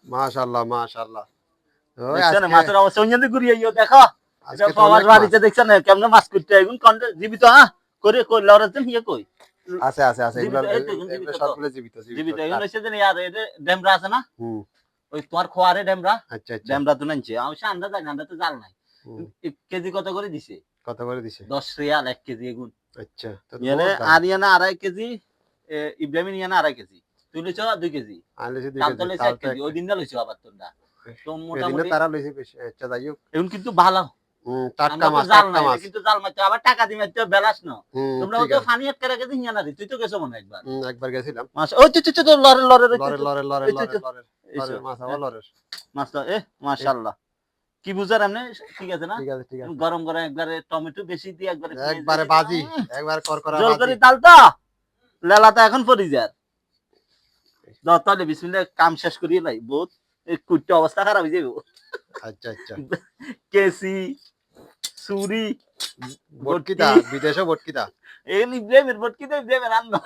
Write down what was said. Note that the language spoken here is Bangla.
মাশাআল্লাহ মাশাআল্লাহ। ওই দেখছেন আজকে মাছের অবস্থা ওই জন্য ঘুরিয়ে ইয়ে দেখো এটা আজকে তো পাওয়ার অনেক মাছ। বাড়িতে দেখছেন কেমন মাছ করতে এখন কন্টে জীবিত হ্যাঁ করে কই লড়াচ্ছেন ইয়ে কই আছে আছে আছে, এগুলো জীবিত এই তো এখন এগুলো জীবিত তো সবগুলো জীবিত জীবিত জীবিত এখন টাট। হচ্ছে যে আর এই যে ডেমরা আছে না হুম। ওই তোমার খোয়ারে ডেমরা আচ্ছা আচ্ছা। ডেমরা তো নাইছে অবশ্য আন্দাজ জানি আন্দাজ তো জাল নাই হুম। কেজি কত করে দিছে কত করে দিছে? 10 রিয়াল 1 কেজি এগুন আচ্ছা, তো তো ইয়ানে বহুত দাম। আর ইয়ানা 2.5 কেজি ইব্রাহিম ইয়ানা 2.5 কেজি তুই লইছ 2 কেজি আনলে 2 কাল তো কেজি, লইছে তাও 1 তো কেজি 1 ওই দিনটা লইছ আবার তোমরা তো এদিনে মোটামুটি তারা লইছে বেশি। আচ্ছা যাই হোক। এখন কিন্তু ভালো টাটকা আমরা তো মাছ, জাল টাটকা নাই এটা মাছ। কিন্তু জাল মারতে আবার টাকা দিয়ে মারতে বেলাস না হুম, তোমরা ঠিক তো আছে। ফানি আটকে রেখে দিন জানা তুই তো গেছো মনে হয় একবার একবার গেছিলাম। মাছ ওই তুই তুই তো লরে লরে তুই লরের তো লরের লরের এই তুই তো লরের লরের এইসো লরের মাছ, আবার লরের। মাছটা এহ, মাশাআল্লাহ কি বুঝার এমনি ঠিক আছে না ঠিক আছে ঠিক আছে। গরম গরম একবারে টমেটো বেশি দিয়ে একবারে পেঁয়াজ একবারে বেশি দিয়ে বাজি, একবার করকরা জোর বাজি। করে তাল তো লেলাটা এখন পড়ি যার তাহলে বিসমিল্লাহ কাম শেষ করিয়ে লাই বহুত এই কুট্টে অবস্থা খারাপ হয়ে যাবে আচ্ছা আচ্ছা। কেসি সুরি বটকি বটকিতা, বিদেশও বটকিতা। এগুলি ইব্রাহিমের বটকি তো ইব্রাহিমের রান্না